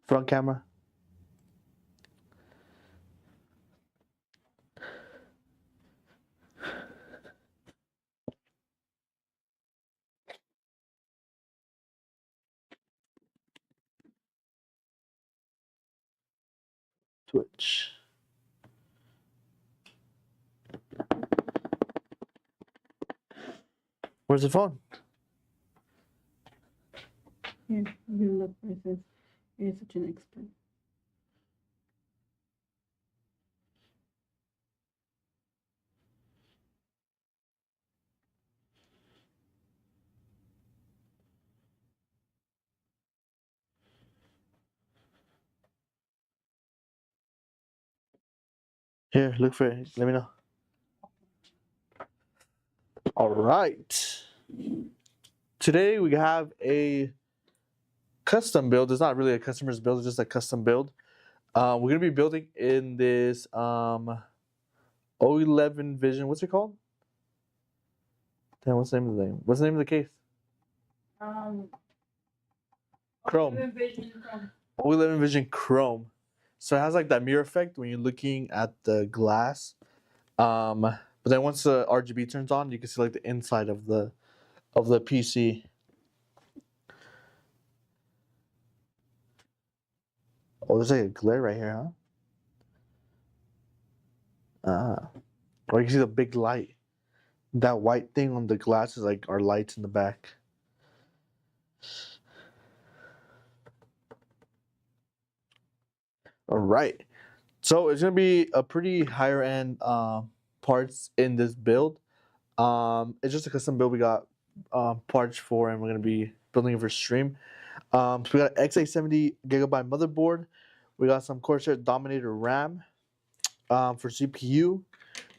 front camera. Switch. Where's the phone? Here, I'm gonna look where it says you're such an expert. Here, look for it. Let me know. All right. Today we have a custom build. It's not really a customer's build, it's just a custom build. We're gonna be building in this O11 Vision. What's it called? Damn, what's the name of the name? What's the name of the case? Chrome. O11 Vision Chrome. So it has like that mirror effect when you're looking at the glass. But then once the RGB turns on, you can see like the inside of the PC. Oh, there's like a glare right here, huh? Ah. Oh, you can see the big light. That white thing on the glass is like our lights in the back. All right. So it's gonna be a pretty higher end parts in this build. It's just a custom build we got parts for, and we're gonna be building it for stream. So we got an X870 gigabyte motherboard. We got some Corsair Dominator RAM. For CPU,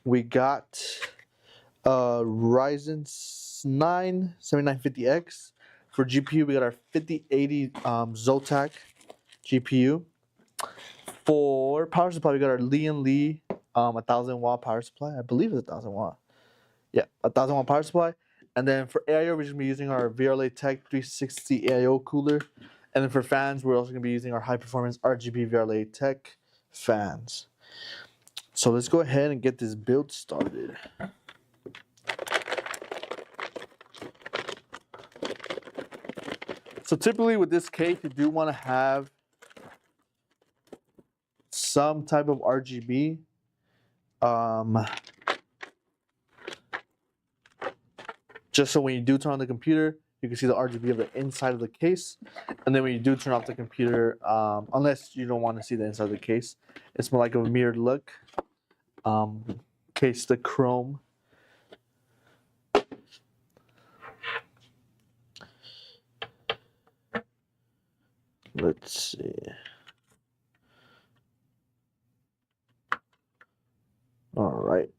we got Ryzen 9 7950X. For GPU, we got our 5080 Zotac GPU. For power supply, we got our Lian 1000-watt power supply. I believe it's 1000-watt. Yeah, 1000-watt power supply. And then for AIO, we're just gonna be using our VRLA Tech 360 AIO cooler. And then for fans, we're also gonna be using our high performance RGB VRLA Tech fans. So let's go ahead and get this build started. So typically with this case, you do want to have some type of RGB. Just so when you do turn on the computer, you can see the RGB of the inside of the case. And then when you do turn off the computer, unless you don't want to see the inside of the case, it's more like a mirrored look. Case the chrome. Let's see. All right.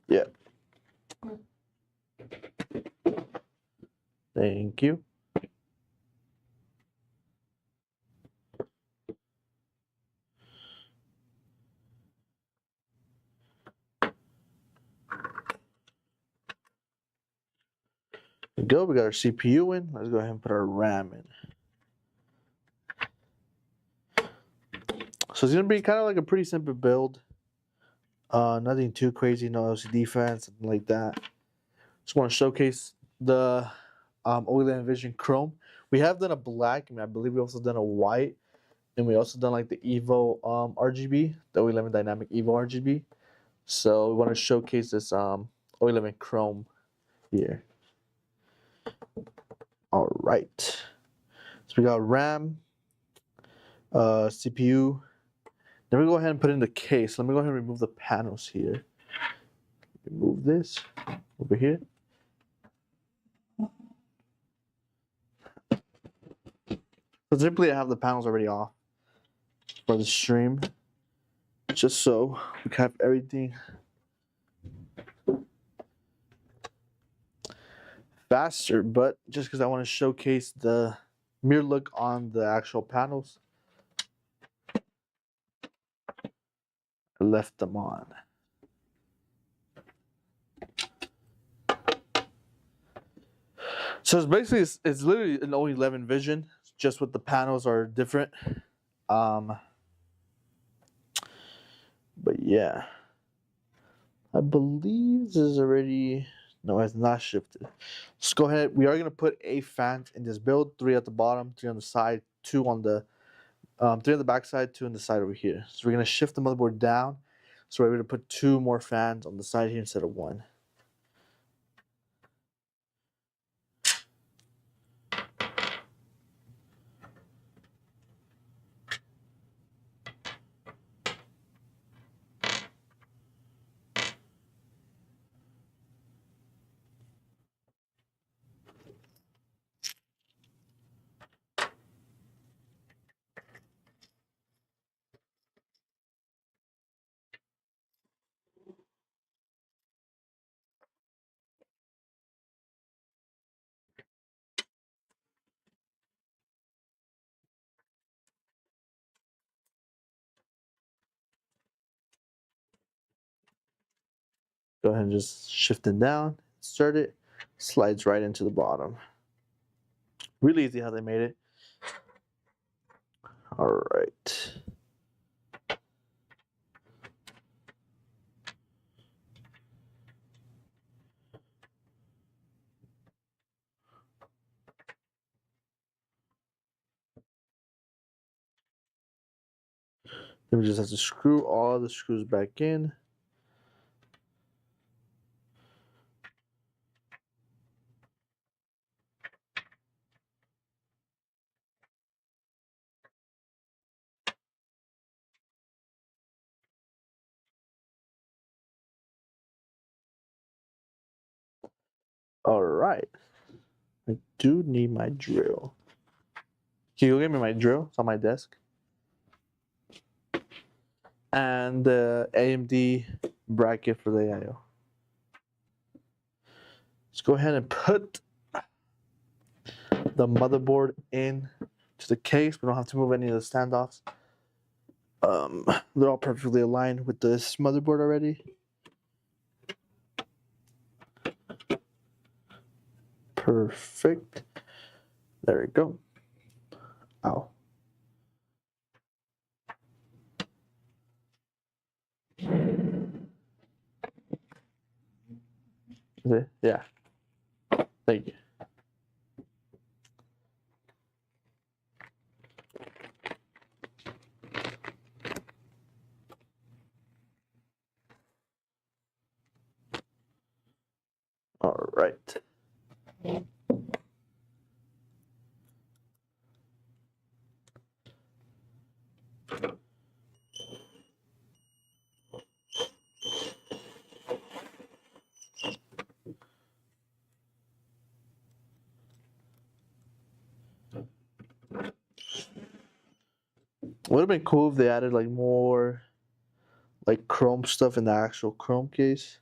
Yeah. Thank you. There we go. We got our CPU in. Let's go ahead and put our RAM in. So it's gonna be kind of like a pretty simple build. Nothing too crazy, no LCD fans, something like that. Just want to showcase the O11 Vision Chrome. We have done a black, I believe we also done a white, and we also done like the Evo RGB, the O11 Dynamic Evo RGB. So we want to showcase this O11 Chrome here. All right. So we got RAM, CPU. Then we go ahead and put in the case. Let me go ahead and remove the panels here. Remove this over here. So typically I have the panels already off for the stream, just so we can have everything faster, but just because I want to showcase the mirror look on the actual panels, I left them on. So it's basically it's literally an O11 Vision, just with the panels are different. But yeah, I believe this is already no, it's not shifted. Let's go ahead. We are gonna put 8 fans in this build, 3 at the bottom, 3 on the side, 2 on the 3 on the back side, 2 on the side over here. So we're gonna shift the motherboard down, so we're able to put 2 more fans on the side here instead of 1. Go ahead and just shift it down, insert it, slides right into the bottom. Really easy how they made it. All right. Then we just have to screw all the screws back in. All right. I do need my drill. Can you go get me my drill? It's on my desk. And the AMD bracket for the AIO. Let's go ahead and put the motherboard in to the case. We don't have to move any of the standoffs. They're all perfectly aligned with this motherboard already. Perfect. There we go. Ow. Is it? Yeah. Thank you. All right. Would have been cool if they added like more like chrome stuff in the actual chrome case.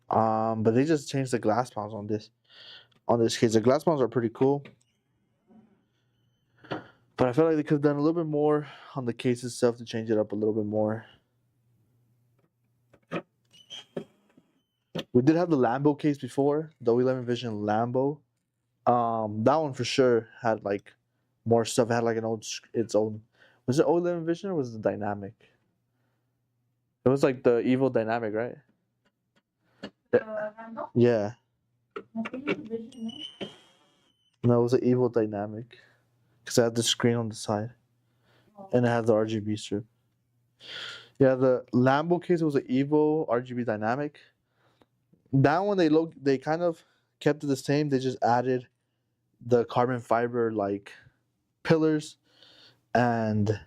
But they just changed the glass mounts on this case. The glass mounts are pretty cool. But I feel like they could have done a little bit more on the case itself to change it up a little bit more. We did have the Lambo case before, the O11 Vision Lambo. That one for sure had like more stuff. It had like its own. Was it O11 Vision or was it dynamic? It was like the evil dynamic, right? Yeah. No, it was an evil dynamic because I had the screen on the side and it had the RGB strip. Yeah, the Lambo case was an evil RGB dynamic. That one they kind of kept it the same. They just added the carbon fiber like pillars and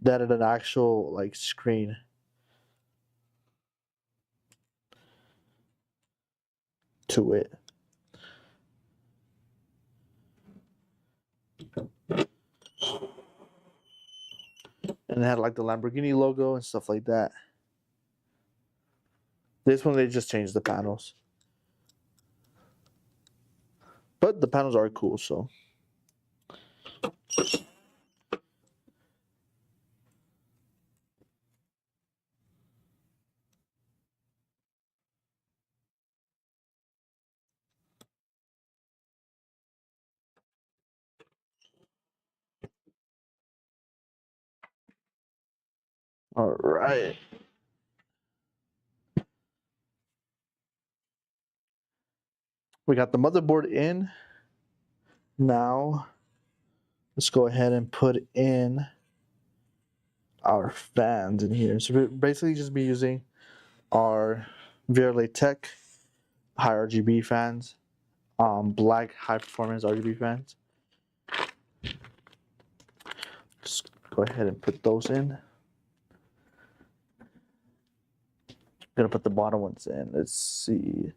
they added an actual like screen to it. And it had like the Lamborghini logo and stuff like that. This one they just changed the panels. But the panels are cool, so. All right. We got the motherboard in. Now, let's go ahead and put in our fans in here. So we're basically just be using our Verily Tech high RGB fans, black high performance RGB fans. Just go ahead and put those in. Gonna put the bottom ones in. Let's see.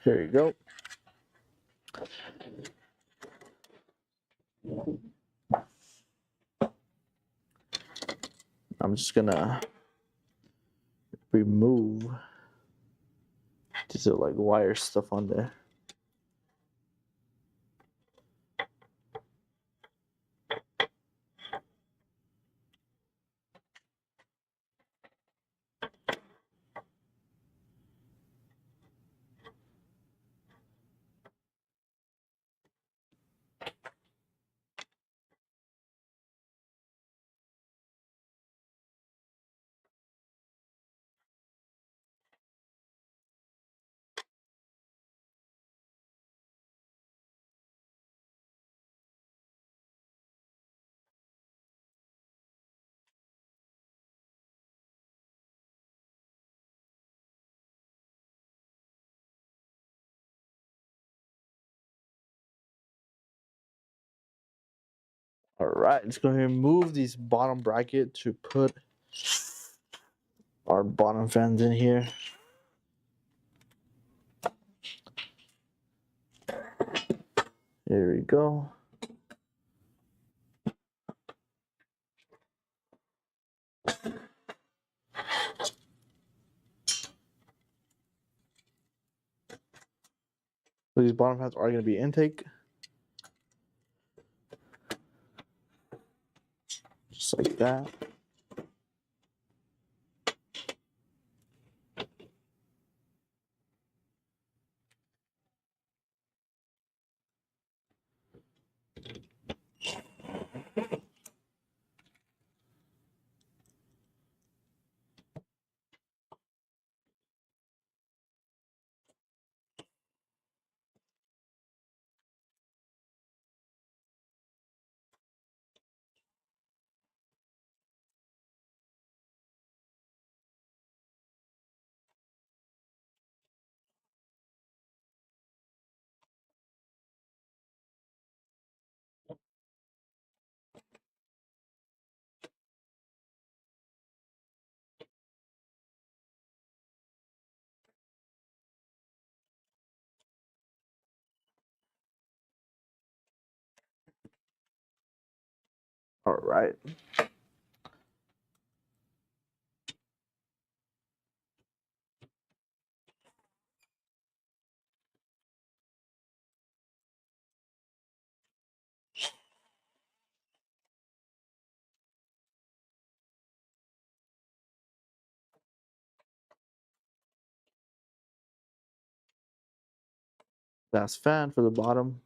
Here you go. I'm just gonna remove this like wire stuff on there. All right, let's go ahead and move these bottom bracket to put our bottom fans in here. There we go. So these bottom fans are going to be intake. Just like that. All right. That's fan for the bottom.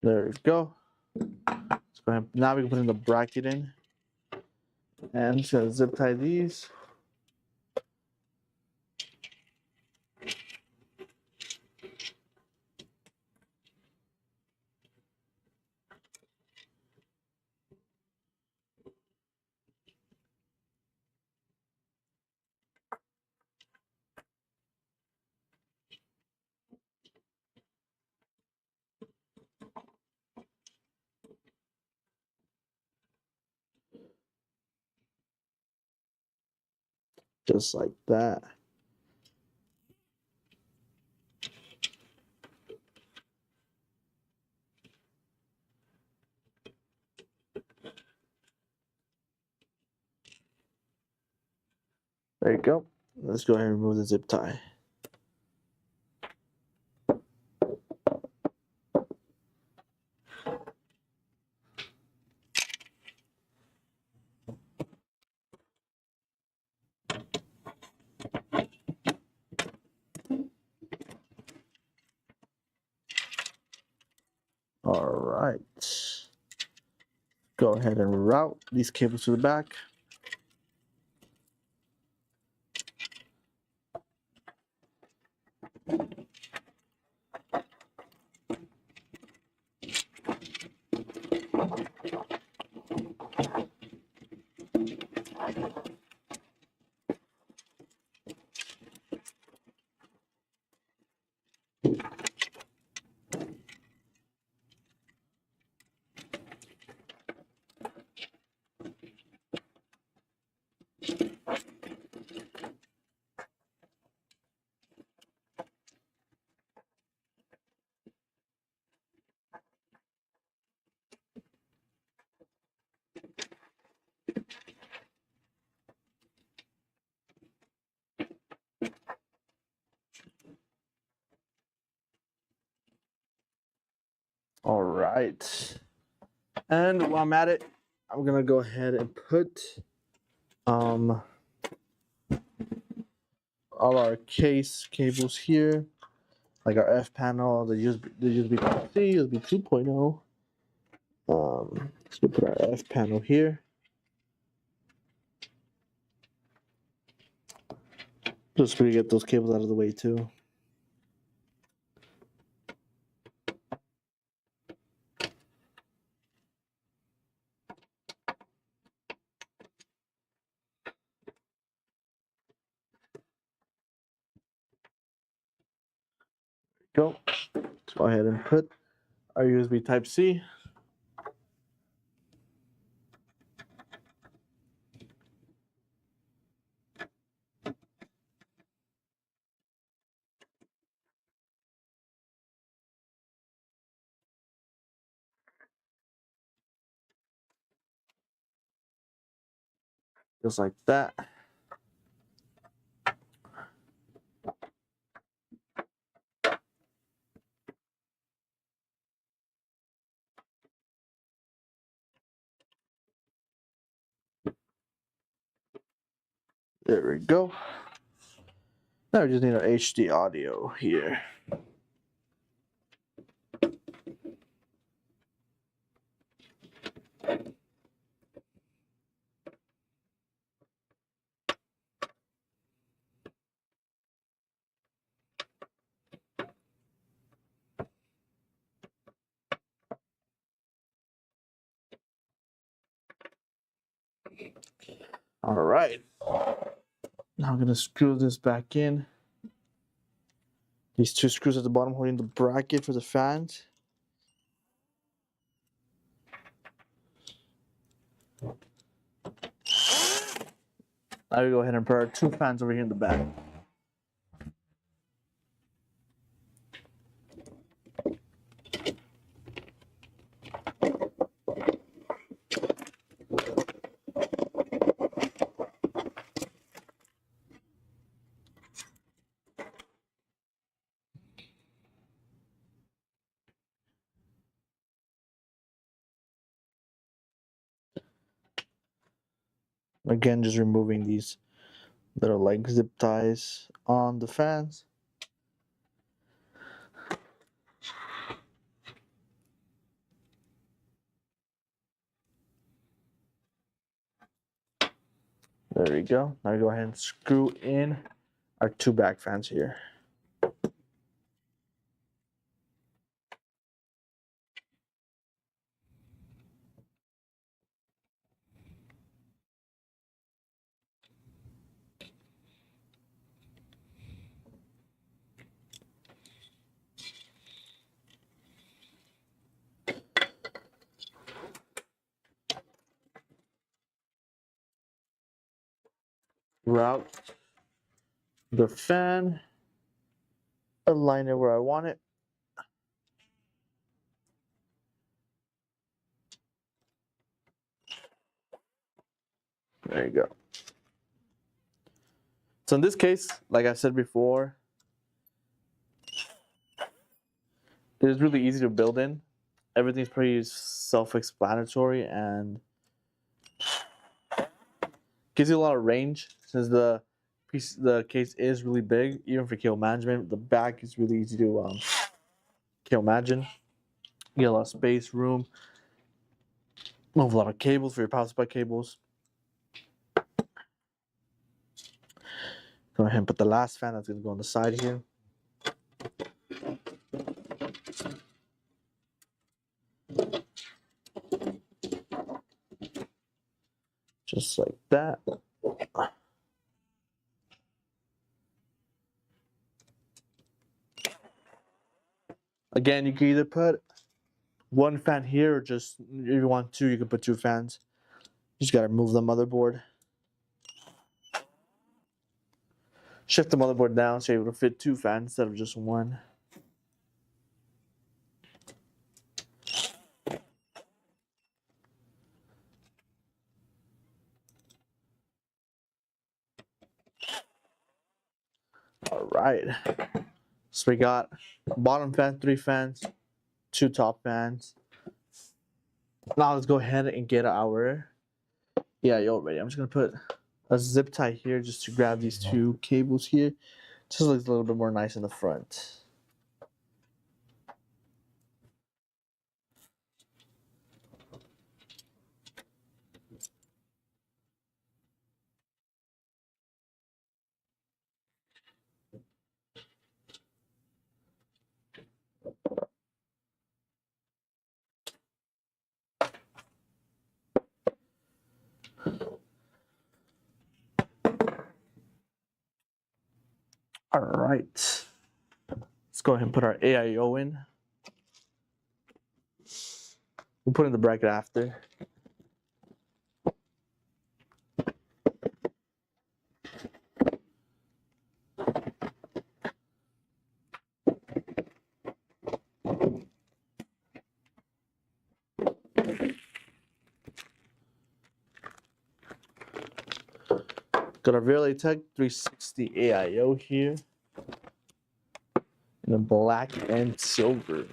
There we go. Let's go ahead. Now we can put in the bracket in. And just gonna zip tie these. Just like that. There you go. Let's go ahead and remove the zip tie. All right. Go ahead and route these cables to the back. All right. And while I'm at it, I'm gonna go ahead and put all our case cables here, like our F panel, the USB Type-C, USB 2.0. Let's put our F panel here. Just so we get those cables out of the way too. Go. Let's go ahead and put our USB Type-C. Just like that. There we go. Now we just need our HD audio here. All right. Now I'm gonna screw this back in. These two screws at the bottom holding the bracket for the fans. Now we go ahead and put our two fans over here in the back. Again, just removing these little like zip ties on the fans. There we go. Now we go ahead and screw in our two back fans here. Route the fan, align it where I want it. There you go. So in this case, like I said before, it is really easy to build in. Everything's pretty self-explanatory and gives you a lot of range since the case is really big. Even for cable management, the back is really easy to cable manage. You get a lot of space, room, move a lot of cables for your power supply cables. Go ahead and put the last fan that's going to go on the side here. Just like that. Again, you can either put one fan here or just, if you want two, you can put two fans. You just got to move the motherboard. Shift the motherboard down so you're able to fit two fans instead of just one. All right. So we got bottom fan, 3 fans, 2 top fans. Now let's go ahead and get our AIO ready. I'm just gonna put a zip tie here just to grab these 2 cables here. Just looks a little bit more nice in the front. All right. Let's go ahead and put our AIO in. We'll put in the bracket after. Got our Tech 360 AIO here in the black and silver.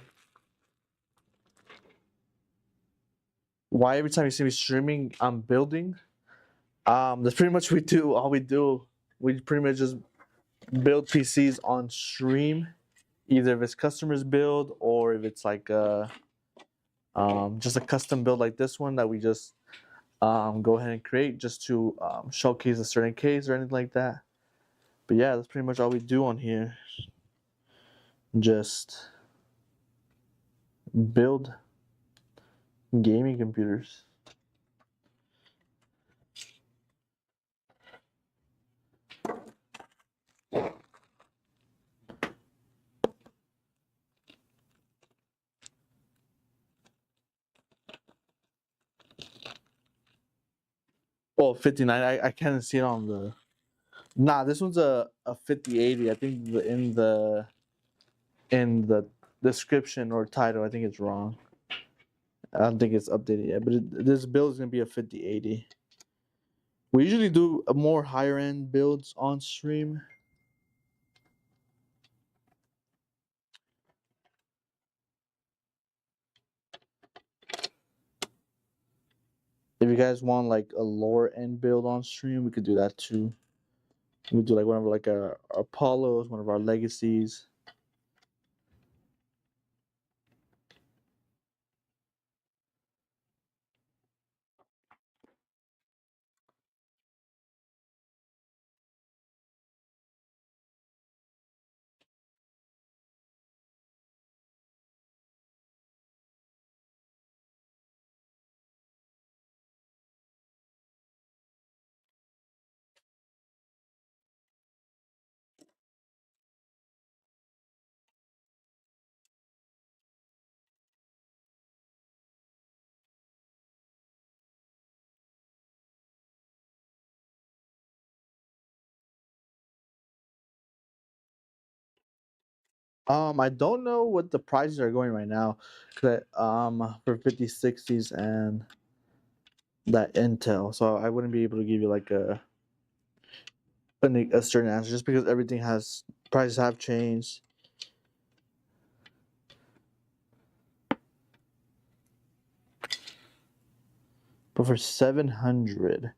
Why every time you see me streaming, I'm building? That's pretty much all we do. We pretty much just build PCs on stream, either if it's customers build or if it's like just a custom build like this one that we just go ahead and create just to showcase a certain case or anything like that. But yeah, that's pretty much all we do on here. Just build gaming computers. Well, 59. I can't see it on the. Nah, this one's a 5080. I think in the description or title, I think it's wrong. I don't think it's updated yet, but this build is gonna be a 5080. We usually do a more higher end builds on stream. If you guys want like a lower end build on stream, we could do that too. We do like one of like our Apollos, one of our legacies. I don't know what the prices are going right now, for 5060s and that Intel. So I wouldn't be able to give you like a certain answer just because everything has prices have changed. But for 700,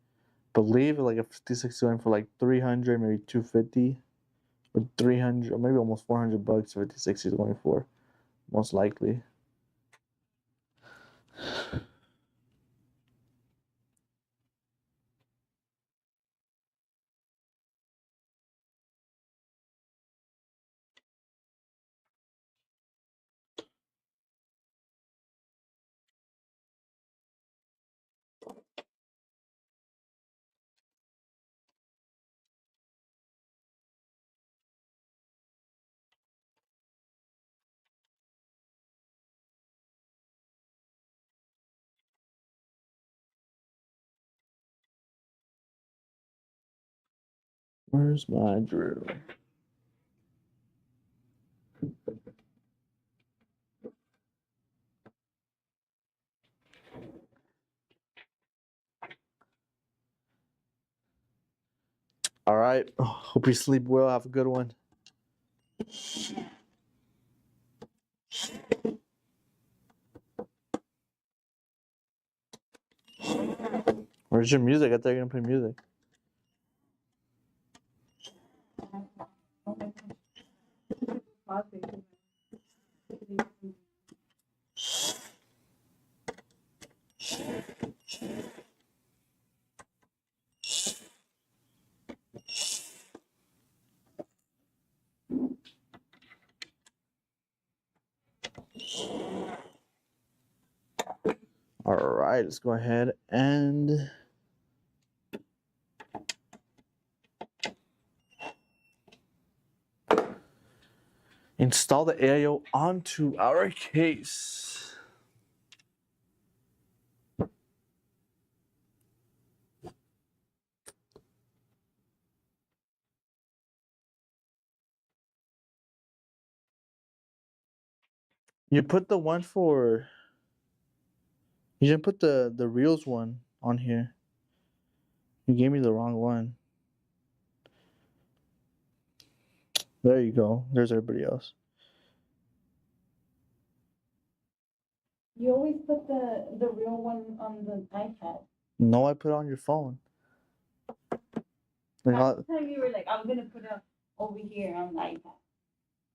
believe like a 5060 going for like 300, maybe 250, or 300, or maybe almost $400. 5060 is going for, most likely. Where's my drill? All right. Hope you sleep well. Have a good one. Where's your music? I thought you were gonna play music. All right, let's go ahead and install the AIO onto our case. You put the one for. You didn't put the reels one on here. You gave me the wrong one. There you go. There's everybody else. You always put the real one on the iPad. No, I put it on your phone. Last time you were like, I'm gonna put it over here on the iPad.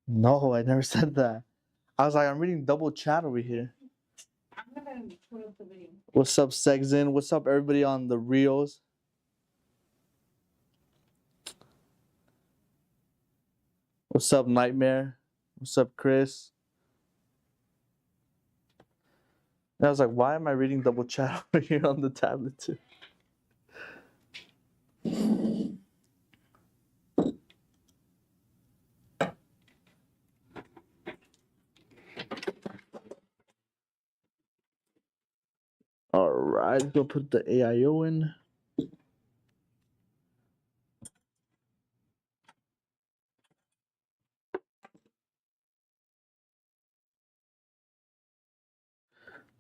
No, I never said that. I was like, I'm reading double chat over here. I'm gonna put up the video. What's up, Sexin? What's up, everybody on the reels? What's up, Nightmare? What's up, Chris? And I was like, why am I reading double chat over here on the tablet too? All right, go put the AIO in.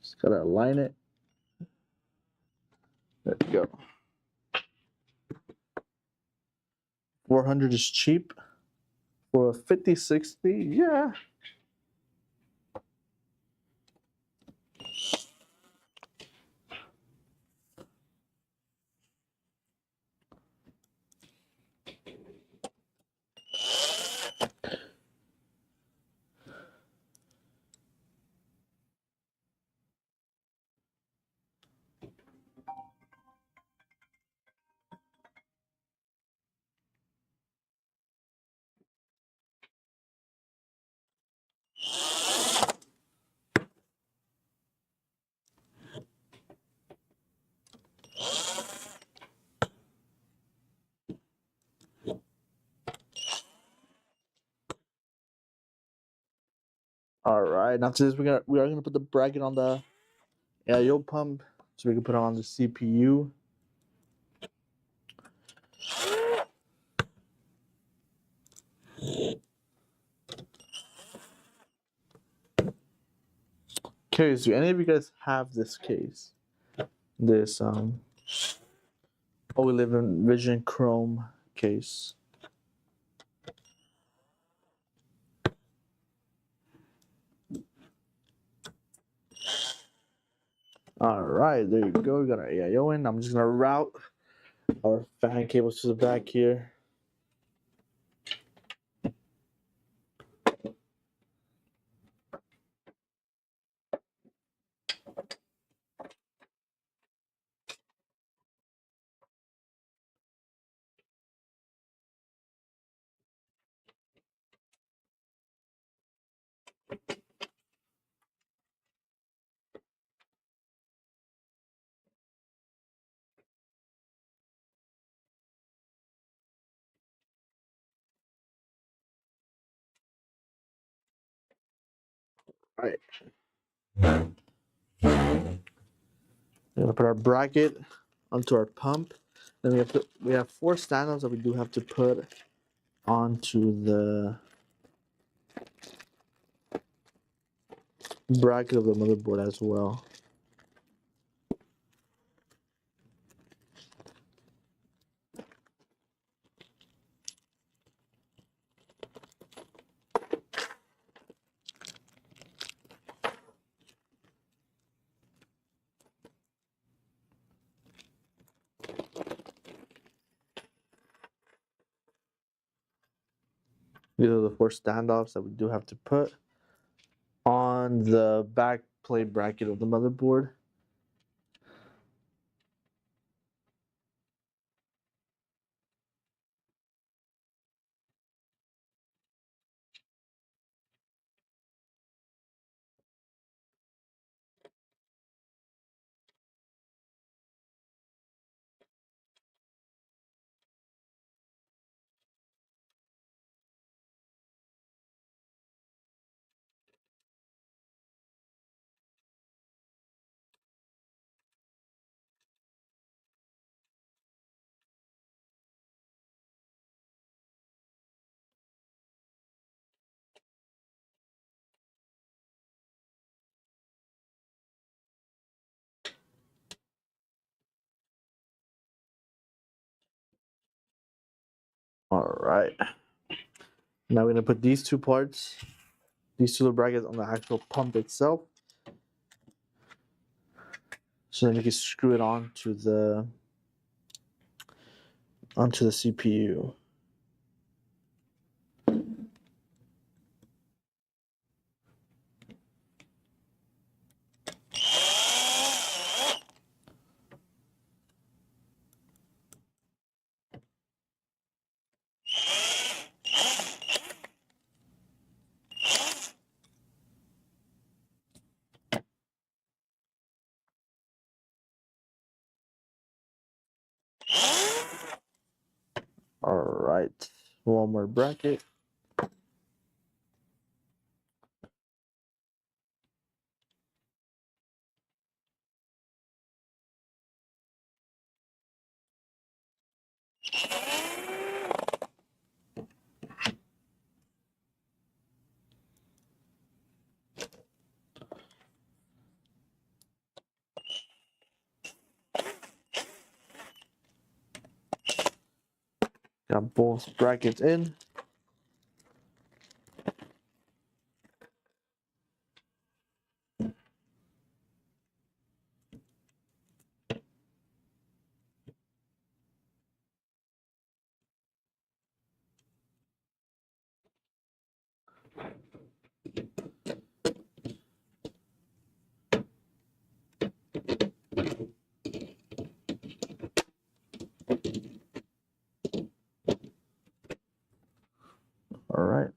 Just gotta align it. There we go. 400 is cheap for a 5060. Yeah. All right. After this, we are gonna put the bracket on the AIO pump, so we can put it on the CPU. Case, do any of you guys have this case? This O11 Vision Chrome case. All right, there you go. We got our AIO in. I'm just gonna route our fan cables to the back here. All right. We're gonna put our bracket onto our pump. Then we have 4 stand-ups that we do have to put onto the bracket of the motherboard as well. These are the 4 standoffs that we do have to put on the back plate bracket of the motherboard. All right. Now we're gonna put these 2 parts, these 2 little brackets on the actual pump itself. So then we can screw it onto the CPU. All right. One more bracket. Got both brackets in. All right.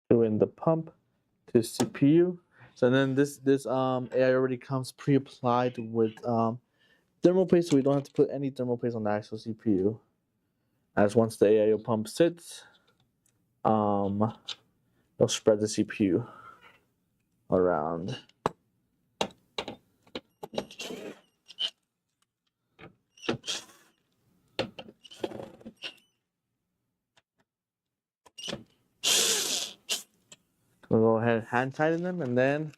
Doing the pump to CPU. So then this AI already comes pre-applied with thermal paste, so we don't have to put any thermal paste on the actual CPU. as once the AIO pump sits, it'll spread the CPU around. I'll go ahead and hand tighten them and then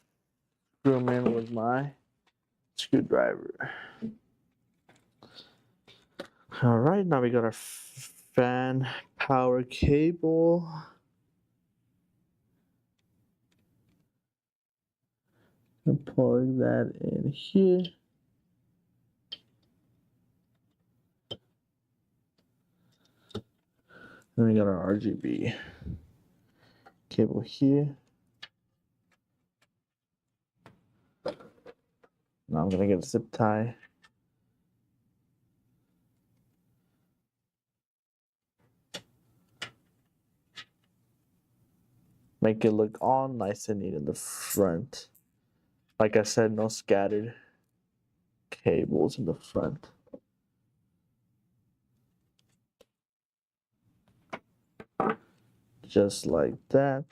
screw them in with my screwdriver. All right, now we got our fan power cable. And plug that in here. Then we got our RGB cable here. Now I'm gonna get a zip tie. Make it look all nice and neat in the front. Like I said, no scattered cables in the front. Just like that.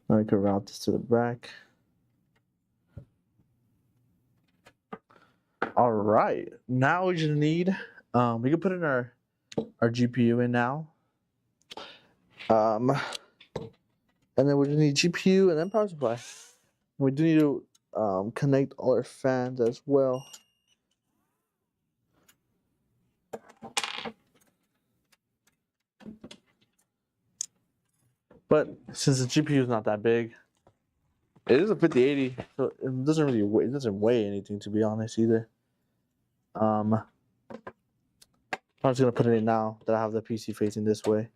Now we can route this to the back. All right, now we just need, we can put in our GPU in now. And then we just need GPU and then power supply. We do need to connect all our fans as well. But since the GPU is not that big, it is a 5080, so it doesn't really weigh anything, to be honest, either. I'm just gonna put it in now that I have the PC facing this way.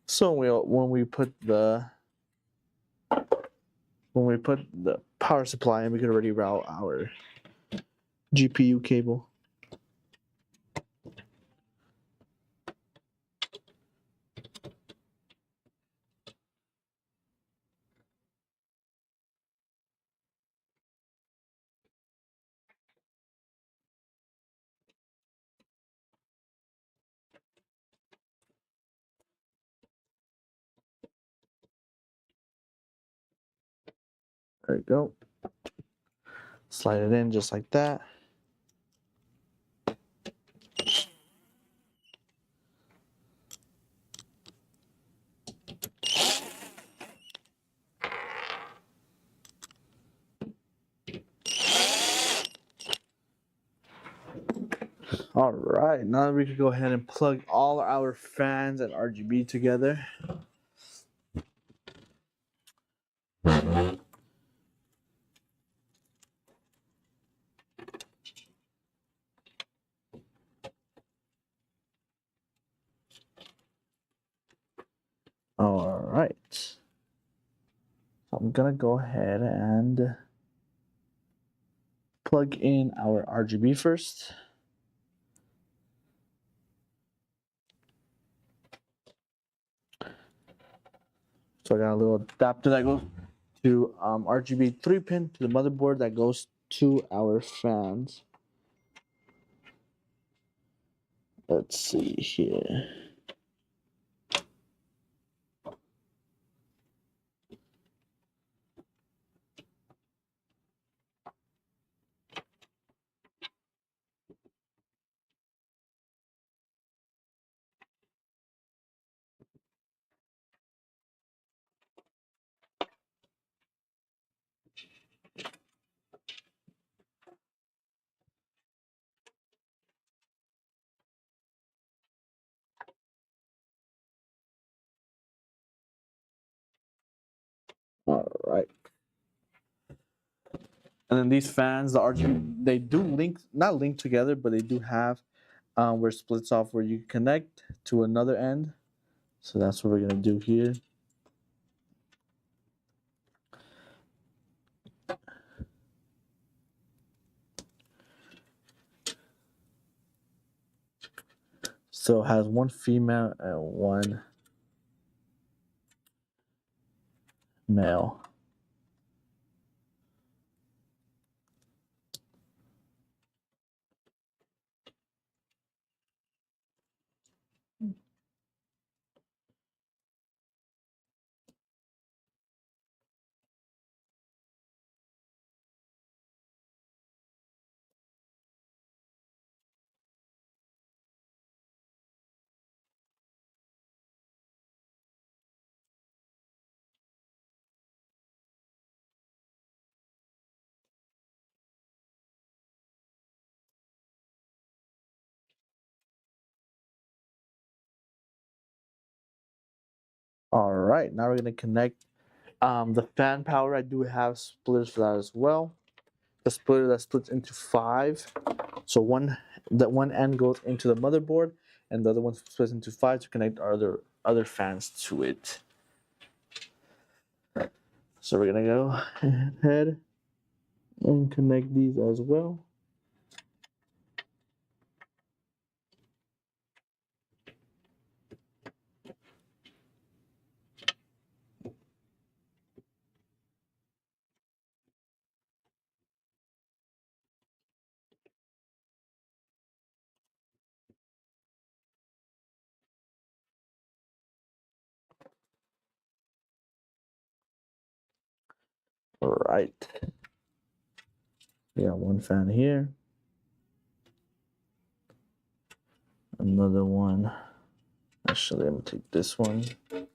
So when we put the power supply in, we can already route our GPU cable. There we go. Slide it in just like that. All right, now we can go ahead and plug all our fans and RGB together. All right. So I'm gonna go ahead and plug in our RGB first. So I got a little adapter that goes to RGB 3-pin to the motherboard that goes to our fans. Let's see here. All right. And then these fans, the RGB, they do not link together, but they do have where it splits off where you connect to another end. So that's what we're gonna do here. So it has one female and one male. All right, now we're gonna connect the fan power. I do have splitters for that as well. The splitter that splits into 5. So one end goes into the motherboard, and the other one splits into 5 to connect our other fans to it. So we're gonna go ahead and connect these as well. All right. We got one fan here. Another one. Actually, I'm gonna take this one. This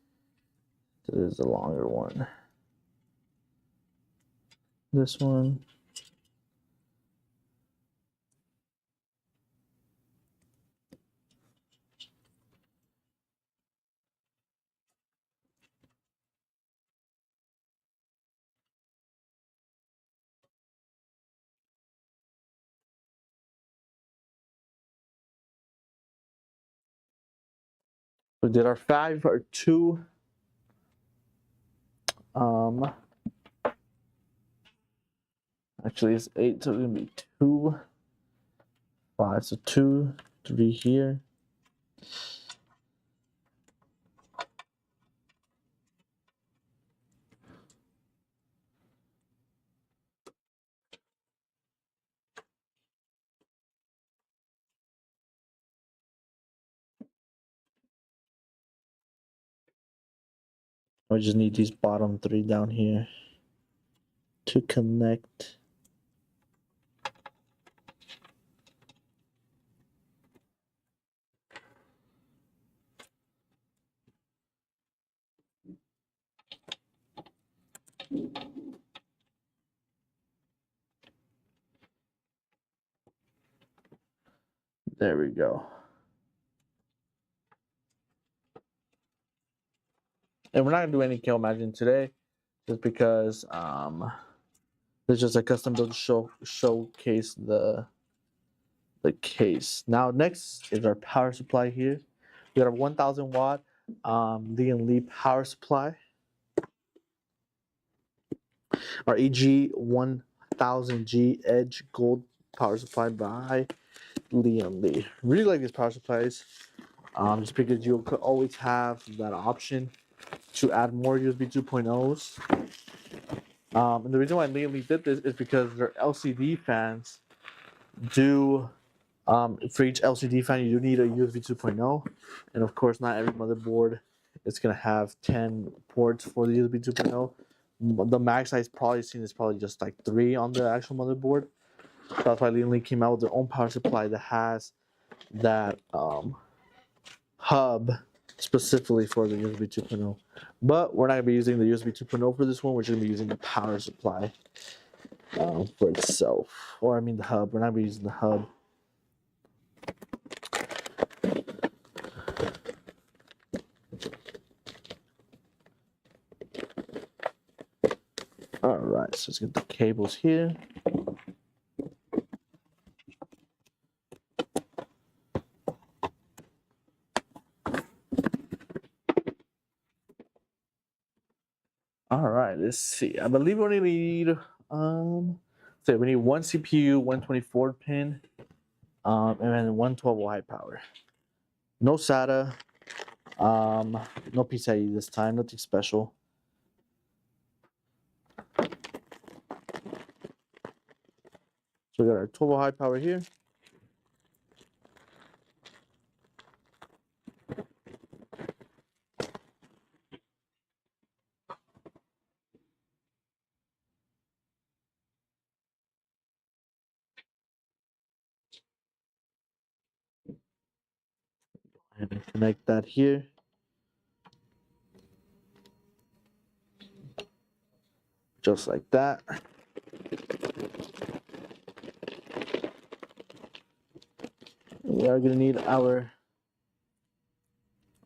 is the longer one. This one. We did our 5 or 2. Actually, it's 8, so it's gonna be 2, 5. So 2, 3 here. I just need these bottom 3 down here to connect. There we go. And we're not gonna do any kill matching today, just because there's just a custom build to showcase the case. Now next is our power supply here. We got a 1,000 watt Lian power supply. Our EG 1000G Edge Gold power supply by Lian. Really like these power supplies, just because you could always have that option to add more USB 2.0s. And the reason why Lian did this is because their LCD fans do, for each LCD fan, you do need a USB 2.0. And of course, not every motherboard is going to have 10 ports for the USB 2.0. The max I've probably seen is probably just like 3 on the actual motherboard. So that's why Lian came out with their own power supply that has that hub specifically for the USB 2.0. But we're not going to be using the USB 2.0 for this one. We're just going to be using the power supply for itself. Or I mean the hub. We're not going to be using the hub. All right, so let's get the cables here. All right, let's see. I believe we only need so we need one CPU, 124 pin, and then 112 high power. No SATA, no PCIe this time, nothing special. So we got our 12 high power here. And connect that here. Just like that. We are going to need our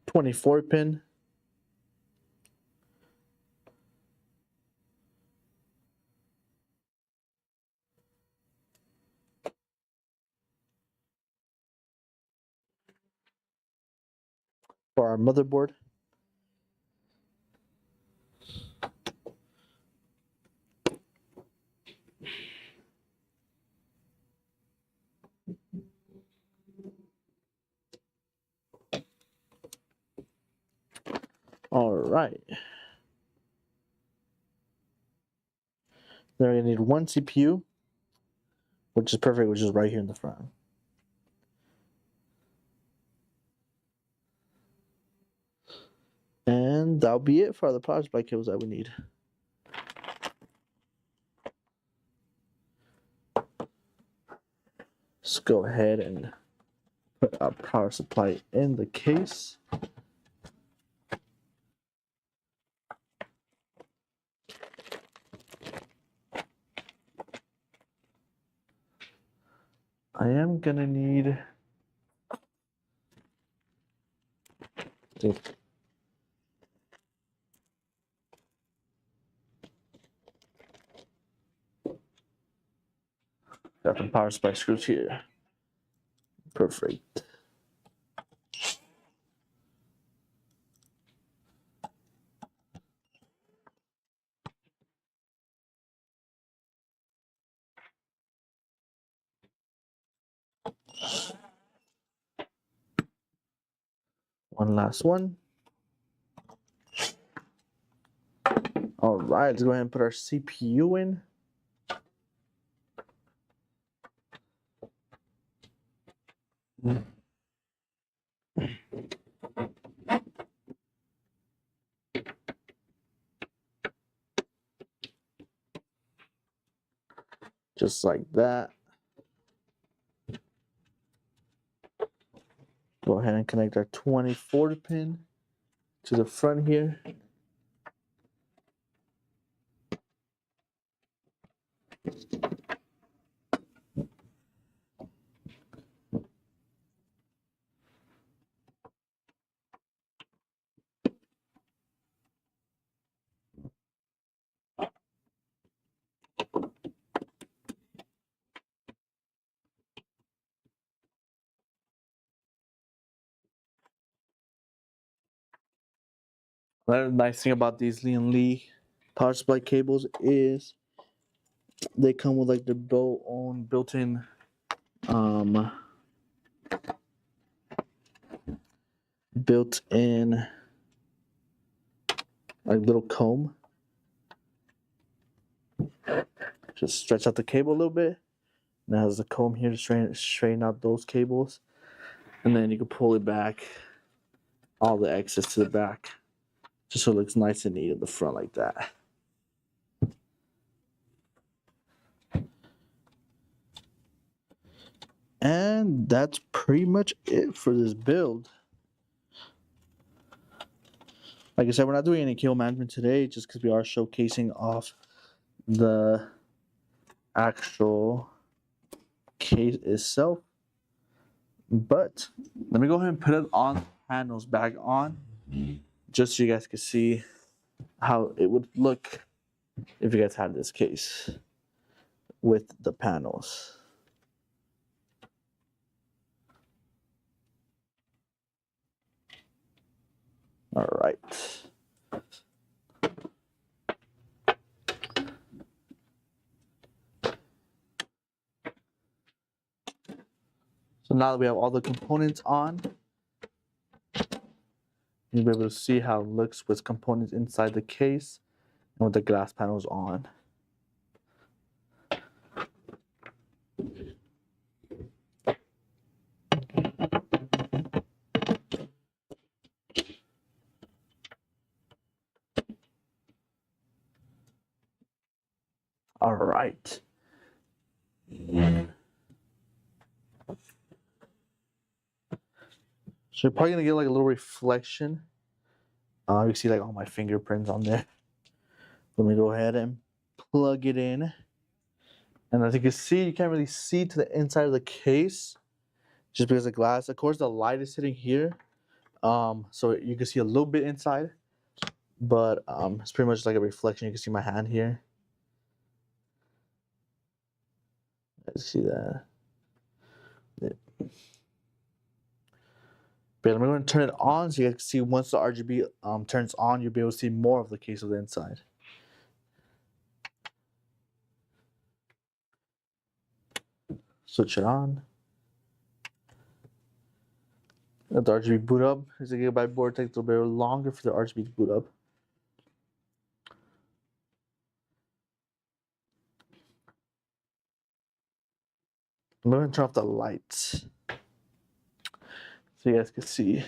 24 pin. for our motherboard. All right. Then we're gonna need one CPU, which is perfect, which is right here in the front. And that'll be it for the power supply cables that we need. Let's go ahead and put our power supply in the case. I am gonna need got some power supply screws here. Perfect. One last one. All right, let's go ahead and put our CPU in. Just like that. Go ahead and connect our 24 pin to the front here. Another nice thing about these Lian power supply cables is they come with like their own built-in like little comb. Just stretch out the cable a little bit. Now has the comb here to straighten out those cables, and then you can pull it back, all the excess to the back, just so it looks nice and neat at the front like that. And that's pretty much it for this build. Like I said, we're not doing any cable management today just because we are showcasing off the actual case itself. But let me go ahead and put it on panels back on just so you guys can see how it would look if you guys had this case with the panels. All right. So now that we have all the components on, you'll be able to see how it looks with components inside the case and with the glass panels on. All right. So you're probably gonna get like a little reflection. You can see like all my fingerprints on there. Let me go ahead and plug it in. And as you can see, you can't really see to the inside of the case just because of glass. Of course, the light is sitting here. So you can see a little bit inside, but it's pretty much like a reflection. You can see my hand here. Let's see that. But I'm going to turn it on so you guys can see once the RGB turns on, you'll be able to see more of the case of the inside. Switch it on. Let the RGB boot up. It's a gigabyte board, takes a little bit longer for the RGB to boot up. I'm going to turn off the lights so you guys can see.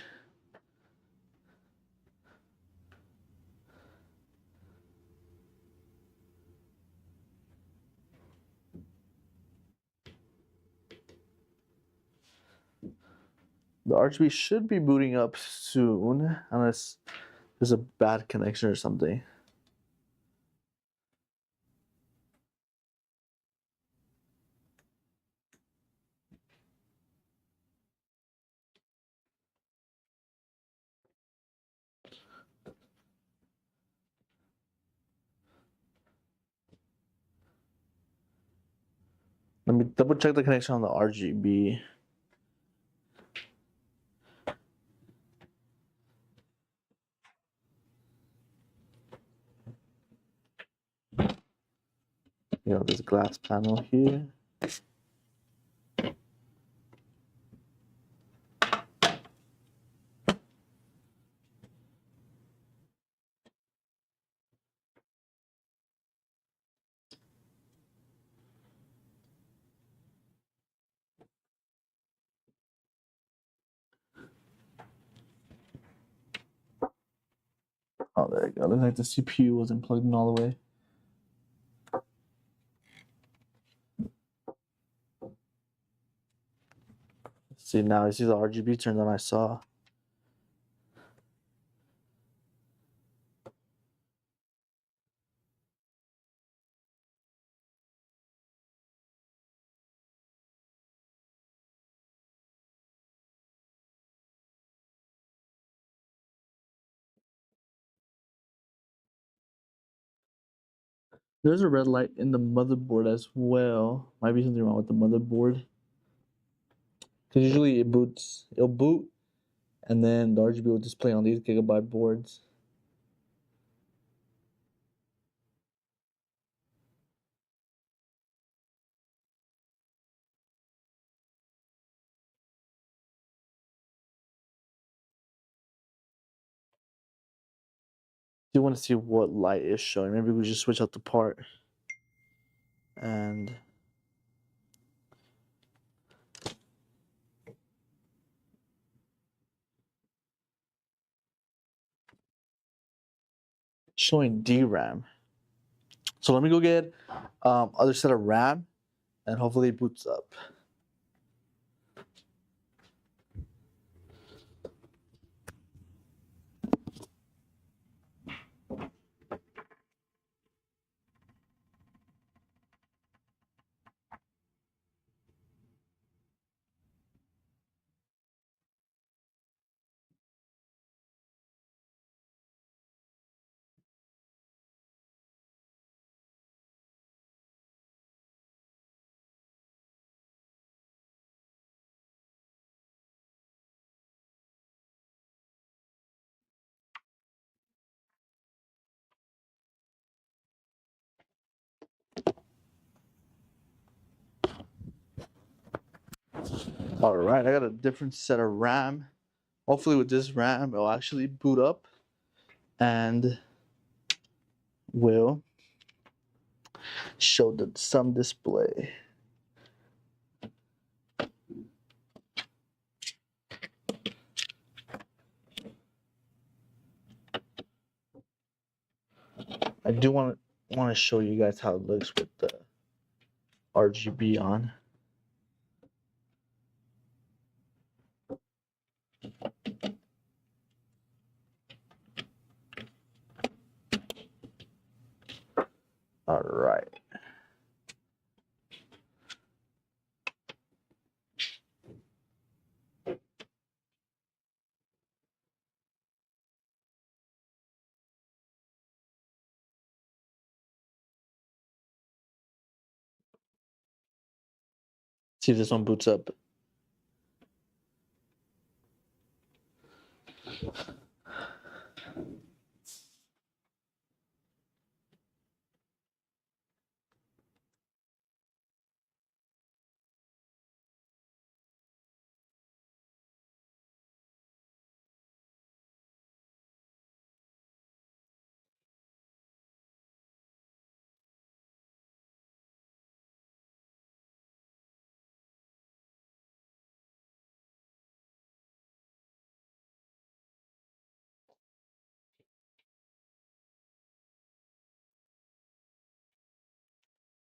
The RGB should be booting up soon, unless there's a bad connection or something. Let me double check the connection on the RGB. There's a glass panel here. Oh, there you go. Looks like the CPU wasn't plugged in all the way. See, now I see the RGB turned on. I saw. There's a red light in the motherboard as well. Might be something wrong with the motherboard. Because usually it'll boot, and then the RGB will display on these gigabyte boards. Do you want to see what light is showing? Maybe we just switch out the part. And showing DRAM. So let me go get other set of RAM, and hopefully it boots up. All right, I got a different set of RAM. Hopefully with this RAM, it'll actually boot up and will show some display. I do want to show you guys how it looks with the RGB on. All right. See if this one boots up.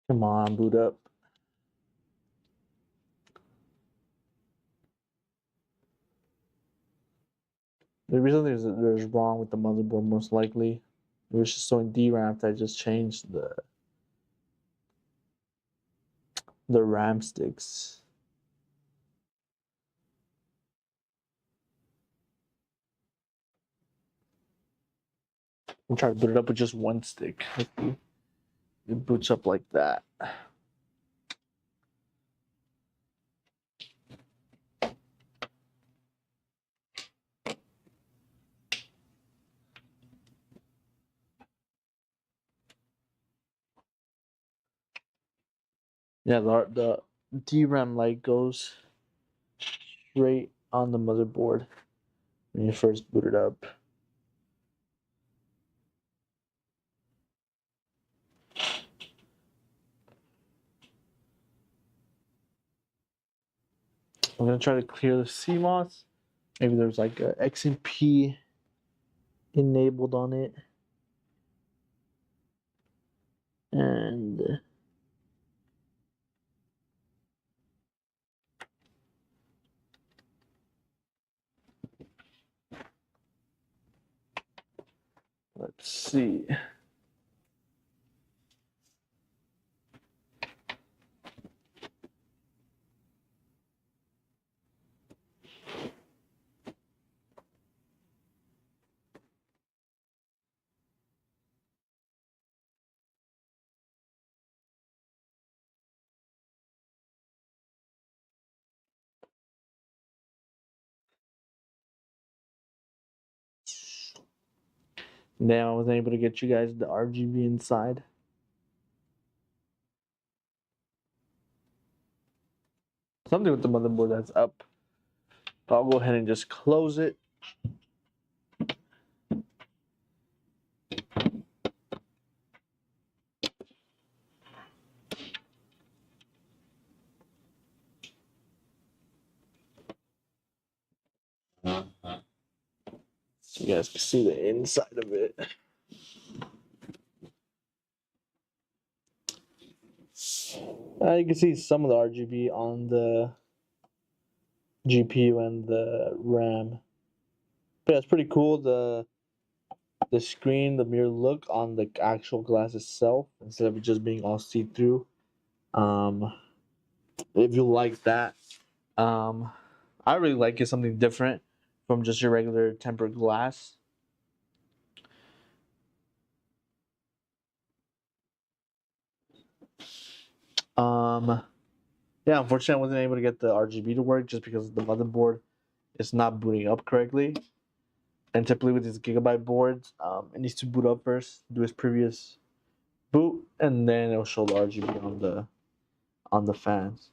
Come on, boot up. Maybe something there's wrong with the motherboard, most likely. It was just showing DRAM after I just changed the RAM sticks. I'm trying to boot it up with just one stick. It boots up like that. Yeah, the DRAM light goes straight on the motherboard when you first boot it up. I'm gonna try to clear the CMOS. Maybe there's like a XMP enabled on it. And let's see. Now I was able to get you guys the RGB inside. Something with the motherboard that's up. I'll go ahead and just close it. So you guys can see the inside of it. You can see some of the RGB on the GPU and the RAM. But yeah, it's pretty cool. The screen, the mirror look on the actual glass itself instead of it just being all see-through. If you like that, I really like it, something different from just your regular tempered glass. Yeah, unfortunately, I wasn't able to get the RGB to work just because the motherboard is not booting up correctly. And typically with these gigabyte boards, it needs to boot up first, do its previous boot, and then it'll show the RGB on the fans.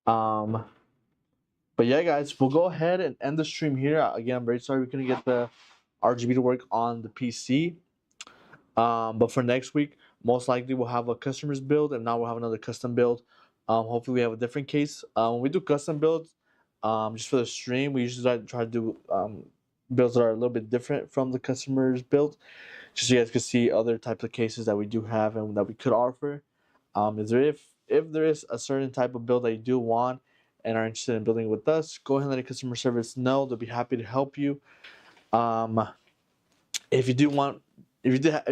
But yeah, guys, we'll go ahead and end the stream here. Again, I'm very sorry we couldn't get the RGB to work on the PC. But for next week, most likely we'll have a customer's build, and now we'll have another custom build. Hopefully we have a different case. When we do custom builds, just for the stream, we usually try to do builds that are a little bit different from the customer's build, just so you guys can see other types of cases that we do have and that we could offer. If there is a certain type of build that you do want and are interested in building with us, go ahead and let the customer service know. They'll be happy to help you. If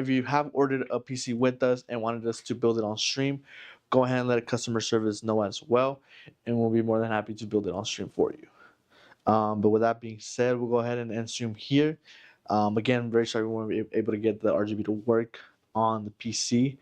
you have ordered a PC with us and wanted us to build it on stream, go ahead and let a customer service know as well, and we'll be more than happy to build it on stream for you. But with that being said, we'll go ahead and end stream here. Again, very sorry we weren't able to get the RGB to work on the PC.